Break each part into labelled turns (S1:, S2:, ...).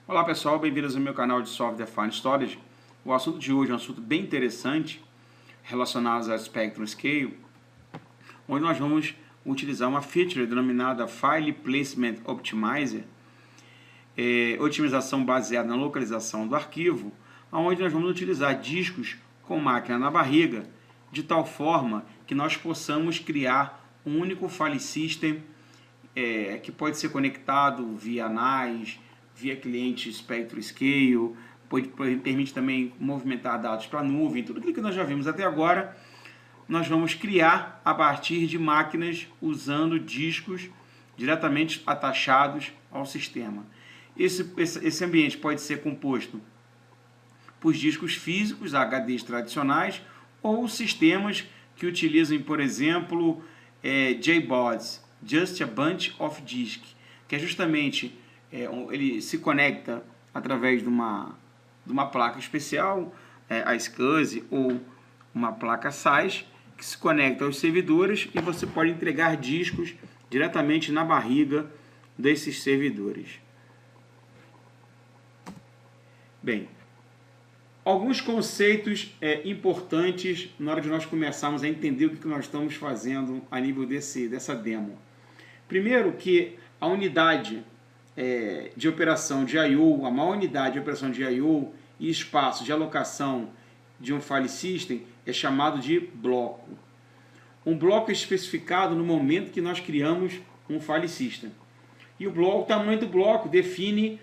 S1: Olá pessoal, bem-vindos ao meu canal de Software Defined Storage. O assunto de hoje é um assunto bem interessante relacionado ao Spectrum Scale, onde nós vamos utilizar uma feature denominada File Placement Optimizer, otimização baseada na localização do arquivo, onde nós vamos utilizar discos com máquina na barriga, de tal forma que nós possamos criar um único file system que pode ser conectado via NAS, via cliente Spectrum Scale, permite também movimentar dados para a nuvem, tudo aquilo que nós já vimos até agora, nós vamos criar a partir de máquinas usando discos diretamente atachados ao sistema. Esse ambiente pode ser composto por discos físicos, HDs tradicionais, ou sistemas que utilizam, por exemplo, JBODs, Just a Bunch of Disk, que é justamente ele se conecta através de uma placa especial, a SCSI ou uma placa SAS, que se conecta aos servidores e você pode entregar discos diretamente na barriga desses servidores. Bem, alguns conceitos importantes na hora de nós começarmos a entender o que nós estamos fazendo a nível dessa demo. Primeiro que a unidade de operação de I/O, a maior unidade de operação de I/O e espaço de alocação de um file system é chamado de bloco. Um bloco é especificado no momento que nós criamos um file system. E o tamanho do bloco define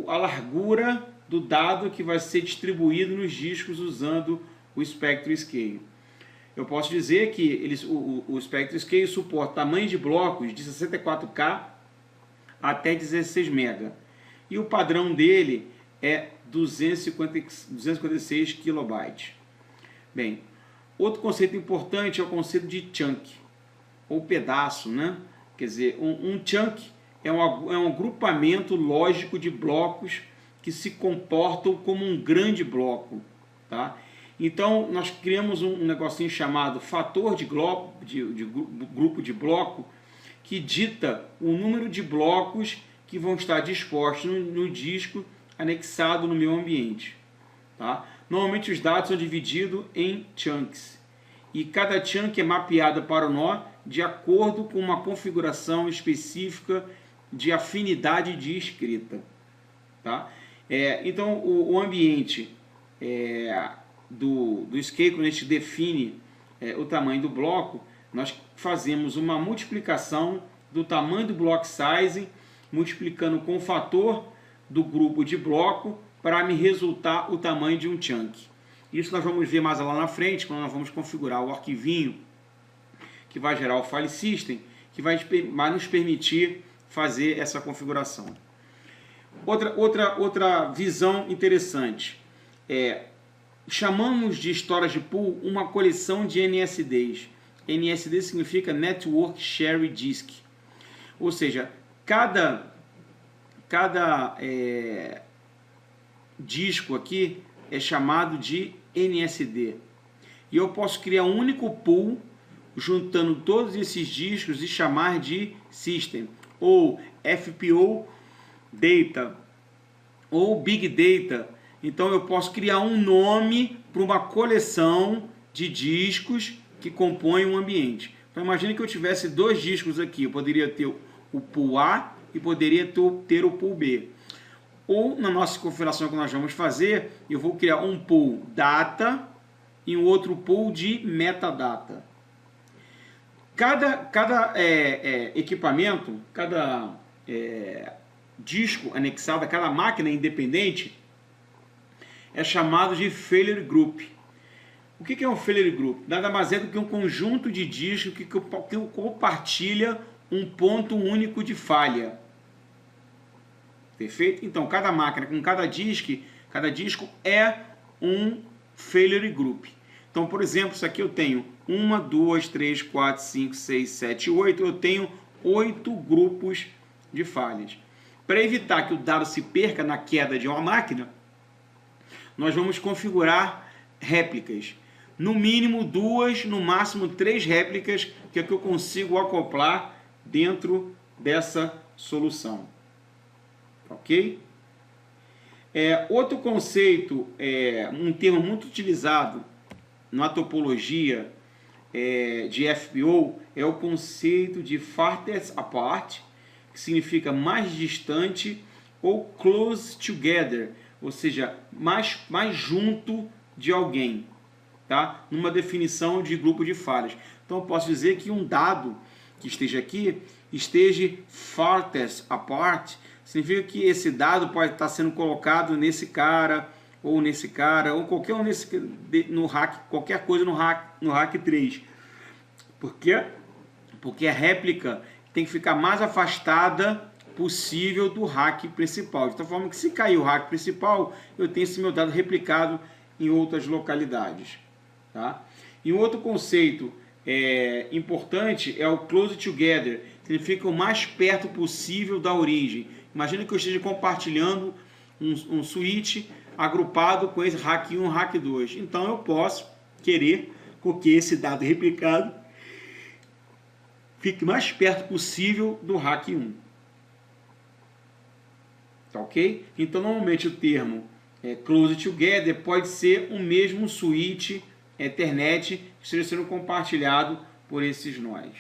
S1: a largura do dado que vai ser distribuído nos discos usando o Spectrum Scale. Eu posso dizer que o Spectrum Scale suporta tamanho de blocos de 64K até 16 MB. E o padrão dele é 256 KB. Bem, outro conceito importante é o conceito de chunk, ou pedaço, né? Quer dizer, um chunk é um agrupamento lógico de blocos que se comportam como um grande bloco, tá? Então, nós criamos um negocinho chamado fator de grupo de bloco, que dita o número de blocos que vão estar dispostos no disco anexado no meu ambiente. Tá? Normalmente os dados são divididos em chunks, e cada chunk é mapeado para o nó de acordo com uma configuração específica de afinidade de escrita. Tá? Então, o ambiente do Scale, quando a gente define o tamanho do bloco, nós fazemos uma multiplicação do tamanho do block size, multiplicando com o fator do grupo de bloco para me resultar o tamanho de um chunk. Isso nós vamos ver mais lá na frente, quando nós vamos configurar o arquivinho que vai gerar o file system, que vai nos permitir fazer essa configuração. Outra visão interessante chamamos de storage pool uma coleção de NSDs. NSD significa Network Shared Disk, ou seja, cada disco aqui é chamado de NSD, e eu posso criar um único pool juntando todos esses discos e chamar de System, ou FPO Data, ou Big Data. Então eu posso criar um nome para uma coleção de discos que compõem um ambiente. Então imagine que eu tivesse dois discos aqui, eu poderia ter o pool A e poderia ter o pool B. Ou na nossa configuração que nós vamos fazer, eu vou criar um pool data e um outro pool de metadata. Cada equipamento, cada disco anexado, cada máquina independente é chamado de failure group. O que é um failure group? Nada mais é do que um conjunto de discos que compartilha um ponto único de falha. Perfeito? Então, cada máquina com cada disco é um failure group. Então, por exemplo, isso aqui eu tenho 1, 2, 3, 4, 5, 6, 7, 8. Eu tenho 8 grupos de falhas. Para evitar que o dado se perca na queda de uma máquina, nós vamos configurar réplicas. No mínimo 2, no máximo 3 réplicas, que é que eu consigo acoplar dentro dessa solução. Ok? Outro conceito, um termo muito utilizado na topologia de FPO é o conceito de farthest apart, que significa mais distante, ou close together, ou seja, mais junto de alguém, tá? Numa definição de grupo de falhas. Então eu posso dizer que um dado que esteja aqui esteja farthest apart, significa que esse dado pode estar sendo colocado nesse cara, ou qualquer um no rack, qualquer coisa no rack 3. Por quê? Porque a réplica tem que ficar mais afastada possível do rack principal. De tal forma que se cair o rack principal, eu tenho esse meu dado replicado em outras localidades. Tá? E um outro conceito importante é o close together, que significa o mais perto possível da origem. Imagina que eu esteja compartilhando um switch agrupado com esse rack 1 e rack 2. Então eu posso querer que esse dado replicado fique mais perto possível do rack 1. Tá ok? Então normalmente o termo close together pode ser o mesmo switch Ethernet que esteja sendo compartilhado por esses nós.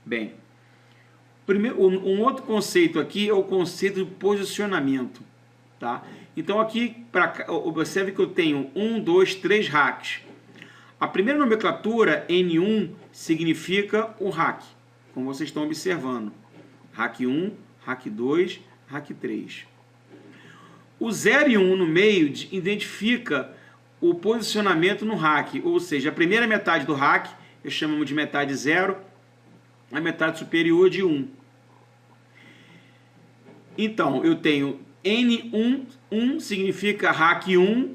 S1: Bem, um outro conceito aqui é o conceito de posicionamento. Tá? Então aqui, observe que eu tenho 1, 2, 3 racks. A primeira nomenclatura, N1, significa o rack, como vocês estão observando. Rack 1, rack 2, rack 3. O 0 e 1 no meio identifica o posicionamento no rack, ou seja, a primeira metade do rack, eu chamo de metade 0, a metade superior de 1. Então, eu tenho N1, 1 significa rack 1,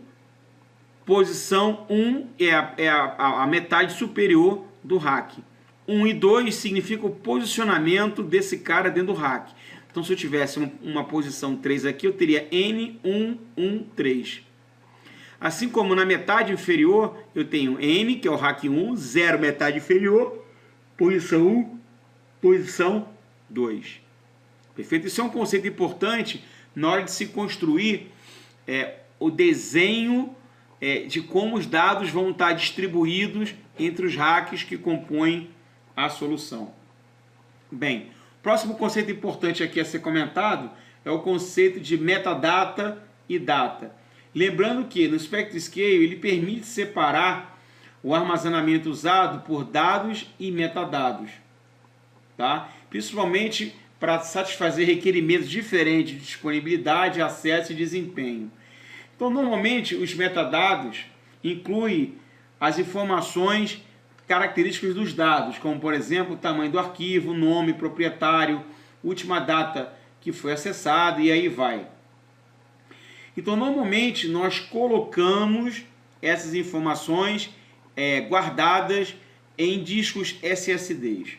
S1: posição 1 é a metade superior do rack. 1 e 2 significa o posicionamento desse cara dentro do rack. Então, se eu tivesse uma posição 3 aqui, eu teria N1, 1, 3. Assim como na metade inferior, eu tenho N, que é o rack 1, 0, metade inferior, posição 1, posição 2. Perfeito? Isso é um conceito importante na hora de se construir o desenho de como os dados vão estar distribuídos entre os racks que compõem a solução. Bem, o próximo conceito importante aqui a ser comentado é o conceito de metadata e data. Lembrando que no SpectraScale ele permite separar o armazenamento usado por dados e metadados, tá? Principalmente para satisfazer requerimentos diferentes de disponibilidade, acesso e desempenho. Então, normalmente, os metadados incluem as informações características dos dados, como, por exemplo, o tamanho do arquivo, nome, proprietário, última data que foi acessada e aí vai. Então, normalmente, nós colocamos essas informações guardadas em discos SSDs.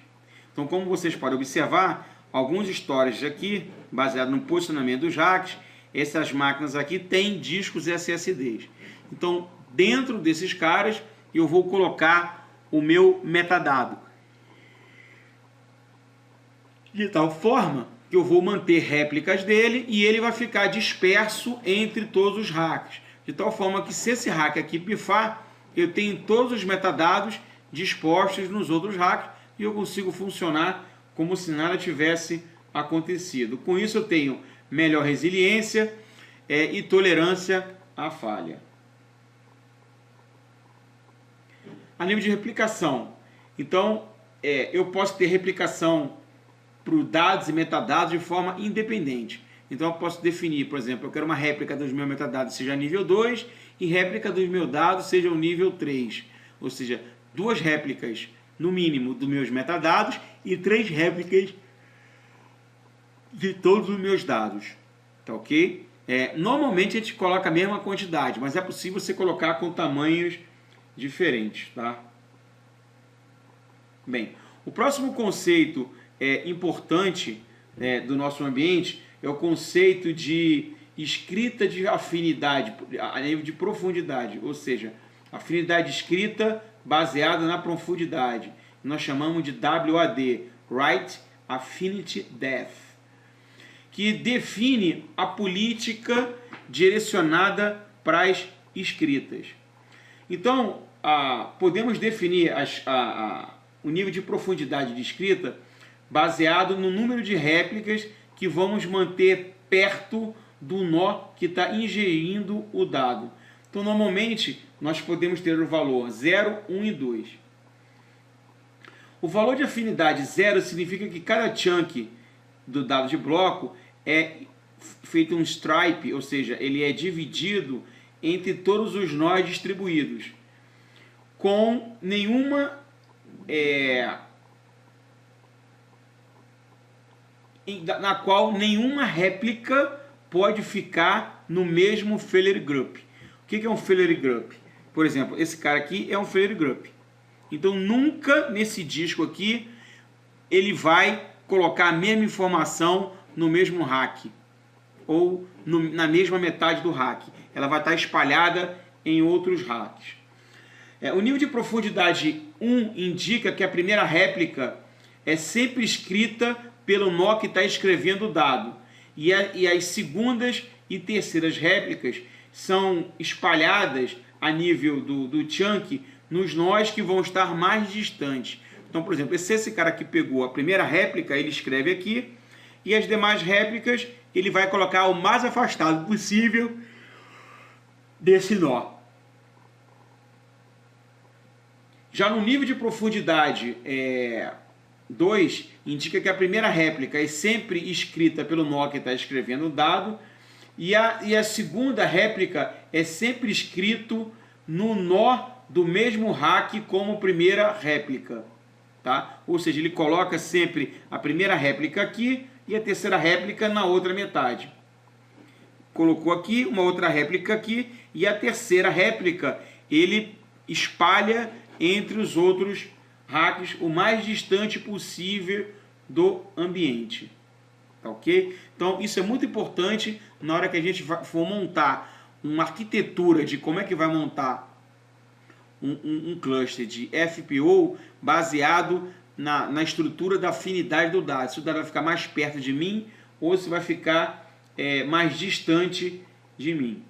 S1: Então, como vocês podem observar, alguns storage aqui, baseado no posicionamento dos racks, essas máquinas aqui têm discos SSDs. Então, dentro desses caras, eu vou colocar o meu metadado. De tal forma que eu vou manter réplicas dele e ele vai ficar disperso entre todos os racks. De tal forma que se esse rack aqui pifar, eu tenho todos os metadados dispostos nos outros racks e eu consigo funcionar como se nada tivesse acontecido. Com isso eu tenho melhor resiliência e tolerância à falha. A nível de replicação, então eu posso ter replicação para dados e metadados de forma independente. Então eu posso definir, por exemplo, eu quero uma réplica dos meus metadados seja nível 2 e réplica dos meus dados seja o nível 3. Ou seja, 2 réplicas no mínimo dos meus metadados e 3 réplicas de todos os meus dados. Tá ok? Normalmente a gente coloca a mesma quantidade, mas é possível você colocar com tamanhos diferentes. Tá? Bem, o próximo conceito importante do nosso ambiente é o conceito de escrita de afinidade, a nível de profundidade, ou seja, afinidade escrita baseada na profundidade. Nós chamamos de WAD, Write Affinity Depth, que define a política direcionada para as escritas. Então, podemos definir o nível de profundidade de escrita baseado no número de réplicas que vamos manter perto do nó que está ingerindo o dado. Então, normalmente, nós podemos ter o valor 0, 1 e 2. O valor de afinidade 0 significa que cada chunk do dado de bloco é feito um stripe, ou seja, ele é dividido entre todos os nós distribuídos, com nenhuma na qual nenhuma réplica pode ficar no mesmo failure group. O que é um failure group? Por exemplo, esse cara aqui é um failure group. Então, nunca nesse disco aqui ele vai colocar a mesma informação no mesmo rack ou na mesma metade do rack. Ela vai estar espalhada em outros racks. O nível de profundidade 1 indica que a primeira réplica é sempre escrita pelo nó que está escrevendo o dado. E as segundas e terceiras réplicas são espalhadas a nível do chunk nos nós que vão estar mais distantes. Então, por exemplo, se esse cara aqui pegou a primeira réplica, ele escreve aqui, e as demais réplicas ele vai colocar o mais afastado possível desse nó. Já no nível de profundidade 2, indica que a primeira réplica é sempre escrita pelo nó que está escrevendo o dado, e a segunda réplica é sempre escrito no nó do mesmo rack como primeira réplica. Tá? Ou seja, ele coloca sempre a primeira réplica aqui e a terceira réplica na outra metade. Colocou aqui, uma outra réplica aqui, e a terceira réplica ele espalha entre os outros racks o mais distante possível do ambiente. Tá, ok? Então, isso é muito importante na hora que a gente for montar uma arquitetura de como é que vai montar um cluster de FPO baseado na estrutura da afinidade do dado. Se o dado vai ficar mais perto de mim ou se vai ficar mais distante de mim.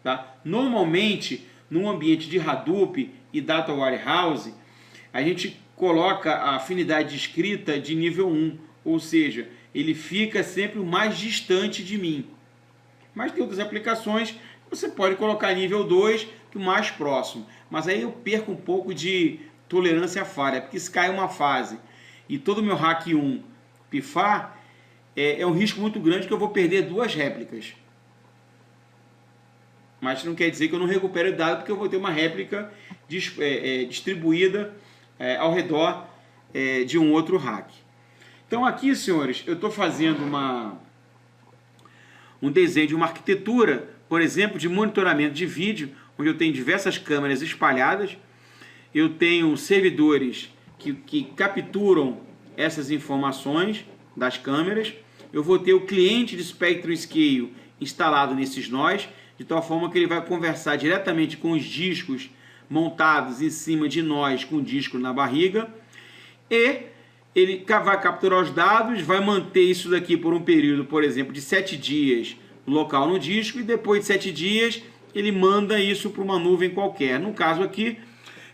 S1: Tá? Normalmente, num ambiente de Hadoop e Data Warehouse, a gente coloca a afinidade de escrita de nível 1, ou seja, ele fica sempre o mais distante de mim. Mas tem outras aplicações que você pode colocar nível 2, que é o mais próximo. Mas aí eu perco um pouco de tolerância à falha, porque se cair uma fase e todo o meu rack 1 pifar, é um risco muito grande que eu vou perder 2 réplicas. Mas não quer dizer que eu não recupere o dado, porque eu vou ter uma réplica distribuída ao redor de um outro rack. Então aqui, senhores, eu estou fazendo um desenho de uma arquitetura, por exemplo, de monitoramento de vídeo, onde eu tenho diversas câmeras espalhadas, eu tenho servidores que capturam essas informações das câmeras, eu vou ter o cliente de Spectrum Scale instalado nesses nós, de tal forma que ele vai conversar diretamente com os discos montados em cima de nós com o disco na barriga, e ele vai capturar os dados, vai manter isso daqui por um período, por exemplo, de 7 dias local no disco, e depois de 7 dias ele manda isso para uma nuvem qualquer. No caso aqui,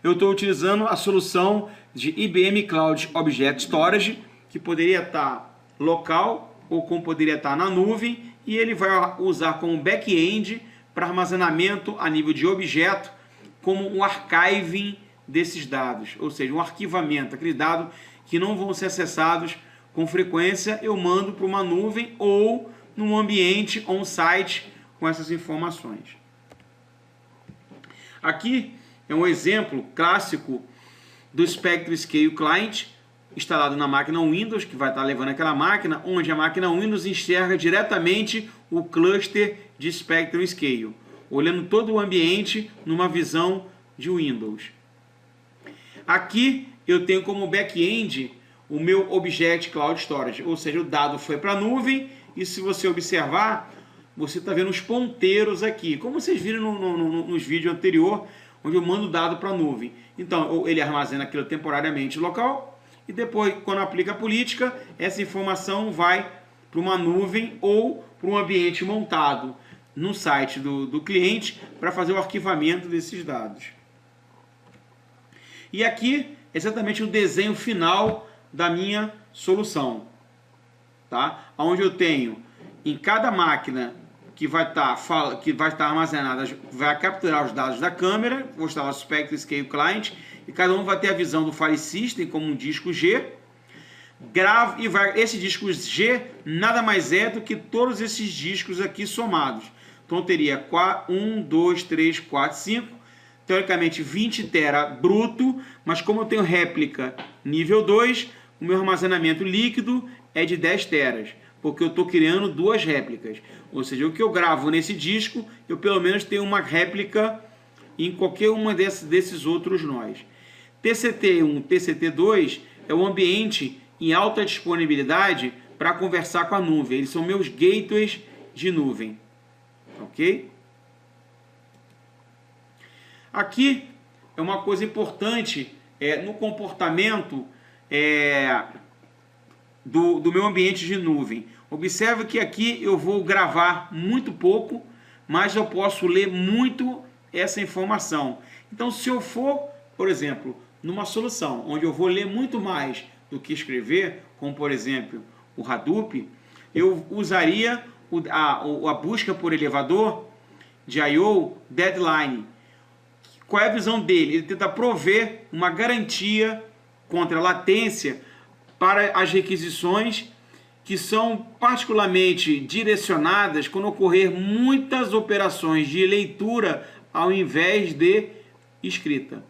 S1: eu estou utilizando a solução de IBM Cloud Object Storage, que poderia estar local ou como poderia estar na nuvem, e ele vai usar como back-end para armazenamento a nível de objeto, como um archiving desses dados, ou seja, um arquivamento, aquele dado que não vão ser acessados com frequência, eu mando para uma nuvem ou num ambiente on-site com essas informações. Aqui é um exemplo clássico do Spectrum Scale Client, instalado na máquina Windows, que vai estar levando aquela máquina, onde a máquina Windows enxerga diretamente o cluster de Spectrum Scale, olhando todo o ambiente numa visão de Windows. Aqui eu tenho como back-end o meu Object Cloud Storage, ou seja, o dado foi para a nuvem, e se você observar, você está vendo os ponteiros aqui, como vocês viram nos vídeos anteriores, onde eu mando o dado para a nuvem. Então, ele armazena aquilo temporariamente local, e depois, quando aplica a política, essa informação vai para uma nuvem ou para um ambiente montado no site do cliente para fazer o arquivamento desses dados. E aqui é exatamente o desenho final da minha solução, tá? Onde eu tenho em cada máquina que vai estar armazenada, vai capturar os dados da câmera, vou instalar o Spectrum Scale Client, e cada um vai ter a visão do File System como um disco G. Gravo e esse disco G nada mais é do que todos esses discos aqui somados. Então eu teria 1, 2, 3, 4, 5, teoricamente 20 tera bruto, mas como eu tenho réplica nível 2, o meu armazenamento líquido é de 10 teras, porque eu estou criando duas réplicas. Ou seja, o que eu gravo nesse disco, eu pelo menos tenho uma réplica em qualquer uma desses outros nós. TCT1, TCT2 é o ambiente em alta disponibilidade para conversar com a nuvem. Eles são meus gateways de nuvem. Ok? Aqui é uma coisa importante no comportamento do meu ambiente de nuvem. Observe que aqui eu vou gravar muito pouco, mas eu posso ler muito essa informação. Então, se eu for, por exemplo, numa solução onde eu vou ler muito mais do que escrever, como por exemplo o Hadoop, eu usaria a busca por elevador de I/O Deadline. Qual é a visão dele? Ele tenta prover uma garantia contra a latência para as requisições que são particularmente direcionadas quando ocorrer muitas operações de leitura ao invés de escrita.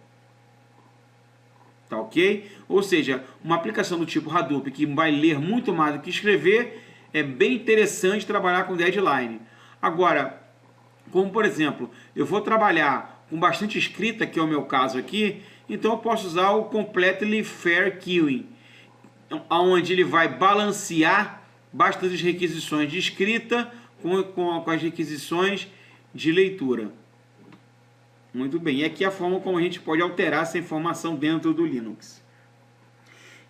S1: Tá ok? Ou seja, uma aplicação do tipo Hadoop que vai ler muito mais do que escrever, é bem interessante trabalhar com deadline. Agora, como por exemplo, eu vou trabalhar com bastante escrita, que é o meu caso aqui, então eu posso usar o Completely Fair Queuing, onde ele vai balancear bastante requisições de escrita com as requisições de leitura. Muito bem, e aqui é a forma como a gente pode alterar essa informação dentro do Linux.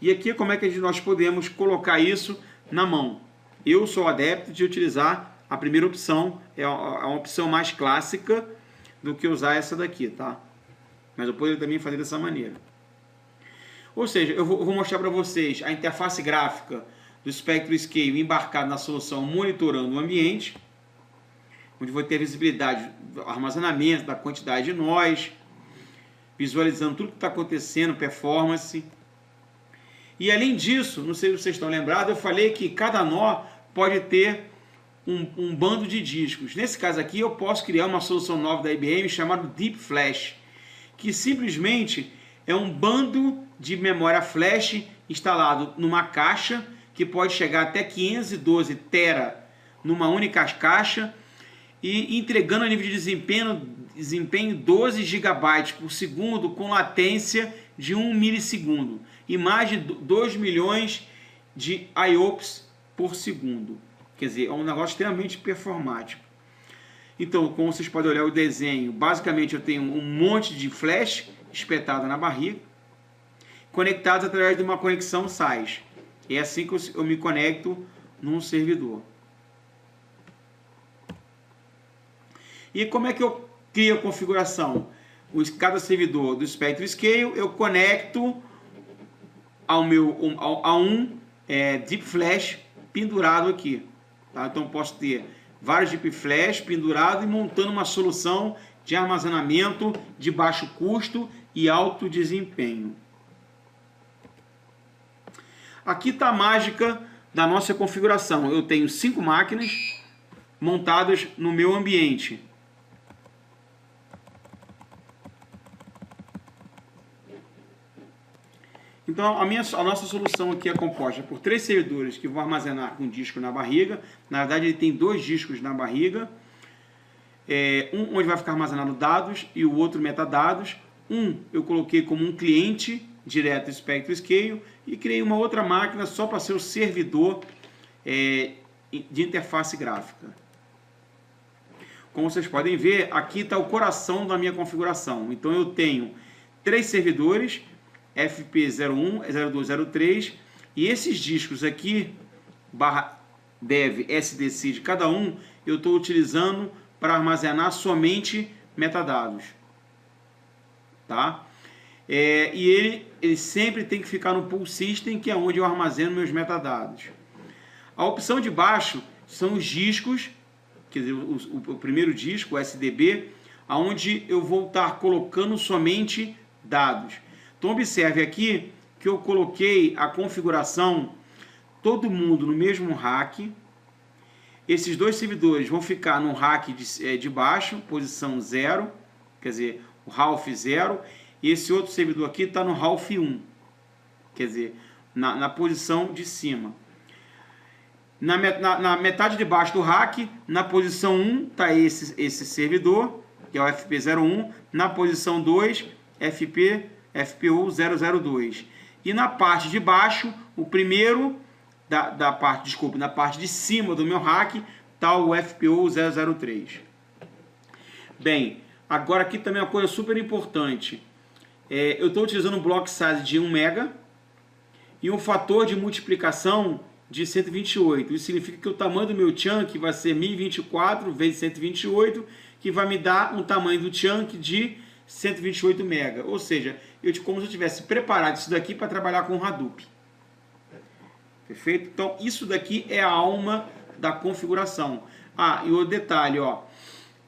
S1: E aqui como é que nós podemos colocar isso na mão. Eu sou adepto de utilizar a primeira opção, é uma opção mais clássica do que usar essa daqui, tá? Mas eu poderia também fazer dessa maneira. Ou seja, eu vou mostrar para vocês a interface gráfica do Spectrum Scale embarcado na solução monitorando o ambiente, onde vou ter visibilidade do armazenamento, da quantidade de nós, visualizando tudo que está acontecendo, performance. E além disso, não sei se vocês estão lembrados, eu falei que cada nó pode ter um bando de discos. Nesse caso aqui, eu posso criar uma solução nova da IBM chamada Deep Flash, que simplesmente é um bando de memória flash instalado numa caixa, que pode chegar até 512 tera numa única caixa, e entregando a nível de desempenho 12 GB por segundo com latência de 1 milissegundo e mais de 2 milhões de IOPS por segundo. Quer dizer, é um negócio extremamente performático. Então, como vocês podem olhar o desenho, basicamente eu tenho um monte de flash espetado na barriga, conectados através de uma conexão SAS. É assim que eu me conecto num servidor. E como é que eu crio a configuração? Cada servidor do Spectrum Scale eu conecto a um Deep Flash pendurado aqui. Tá? Então posso ter vários Deep Flash pendurados e montando uma solução de armazenamento de baixo custo e alto desempenho. Aqui está a mágica da nossa configuração. Eu tenho 5 máquinas montadas no meu ambiente. Então, a nossa solução aqui é composta por 3 servidores que vão armazenar um disco na barriga. Na verdade, ele tem 2 discos na barriga. Um onde vai ficar armazenado dados e o outro metadados. Eu coloquei como um cliente direto do Spectrum Scale e criei uma outra máquina só para ser o servidor de interface gráfica. Como vocês podem ver, aqui está o coração da minha configuração. Então, eu tenho 3 servidores, FP01, 0203, e esses discos aqui, dev, SDC de cada um, eu estou utilizando para armazenar somente metadados. Tá? E ele sempre tem que ficar no pool system, que é onde eu armazeno meus metadados. A opção de baixo são os discos, quer dizer, o primeiro disco, o SDB, onde eu vou estar colocando somente dados. Então observe aqui que eu coloquei a configuração, todo mundo no mesmo rack. Esses dois servidores vão ficar no rack de baixo, posição 0, quer dizer, o half 0, e esse outro servidor aqui está no half 1, quer dizer, na posição de cima. Na metade de baixo do rack, na posição 1, está esse servidor, que é o FP01, na posição 2, FPU 002. E na parte de baixo, o primeiro na parte de cima do meu rack, está o FPU 003. Bem, agora aqui também é uma coisa super importante. Eu estou utilizando um block size de 1 MB e um fator de multiplicação de 128. Isso significa que o tamanho do meu chunk vai ser 1024 vezes 128, que vai me dar um tamanho do chunk de 128 MB. Ou seja, como se eu tivesse preparado isso daqui para trabalhar com Hadoop. Perfeito? Então, isso daqui é a alma da configuração. E o detalhe, ó,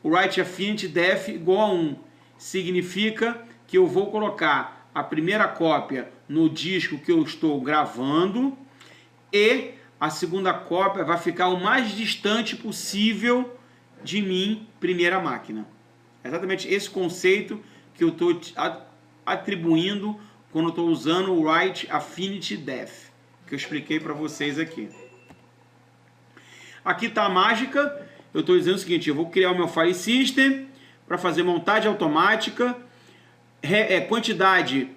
S1: o write affinity def igual a 1. Significa que eu vou colocar a primeira cópia no disco que eu estou gravando e a segunda cópia vai ficar o mais distante possível de mim, primeira máquina. É exatamente esse conceito que eu estou atribuindo quando eu estou usando o write affinity def, que eu expliquei para vocês aqui. Aqui está a mágica. Eu estou dizendo o seguinte: eu vou criar o meu file system para fazer montagem automática, quantidade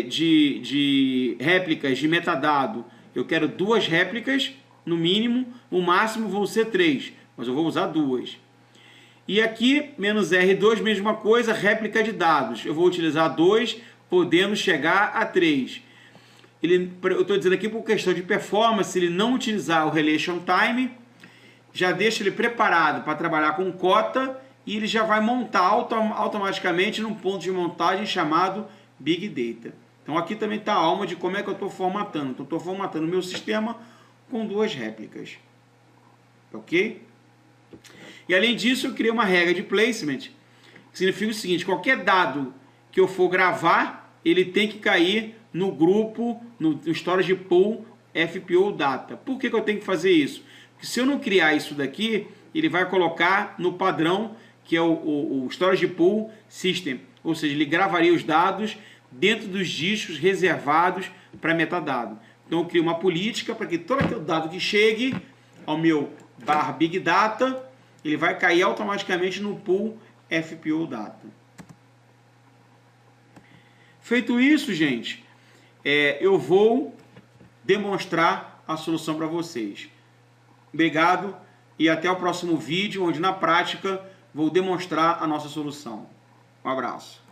S1: de réplicas de metadado. Eu quero 2 réplicas no mínimo, o máximo vão ser 3, mas eu vou usar 2. E aqui, -R2, mesma coisa, réplica de dados. Eu vou utilizar 2, podendo chegar a 3. Eu estou dizendo aqui por questão de performance, se ele não utilizar o relation time, já deixa ele preparado para trabalhar com cota e ele já vai montar automaticamente num ponto de montagem chamado Big Data. Então aqui também está a alma de como é que eu estou formatando. Então, estou formatando o meu sistema com 2 réplicas. Ok? E além disso, eu criei uma regra de placement, que significa o seguinte: qualquer dado que eu for gravar, ele tem que cair no grupo, no storage pool FPO data. Por que eu tenho que fazer isso? Porque se eu não criar isso daqui, ele vai colocar no padrão, que é o storage pool system. Ou seja, ele gravaria os dados dentro dos discos reservados para metadado. Então eu crio uma política para que todo aquele dado que chegue ao meu /big data, ele vai cair automaticamente no pool FPO data. Feito isso, gente, eu vou demonstrar a solução para vocês. Obrigado e até o próximo vídeo, onde na prática vou demonstrar a nossa solução. Um abraço.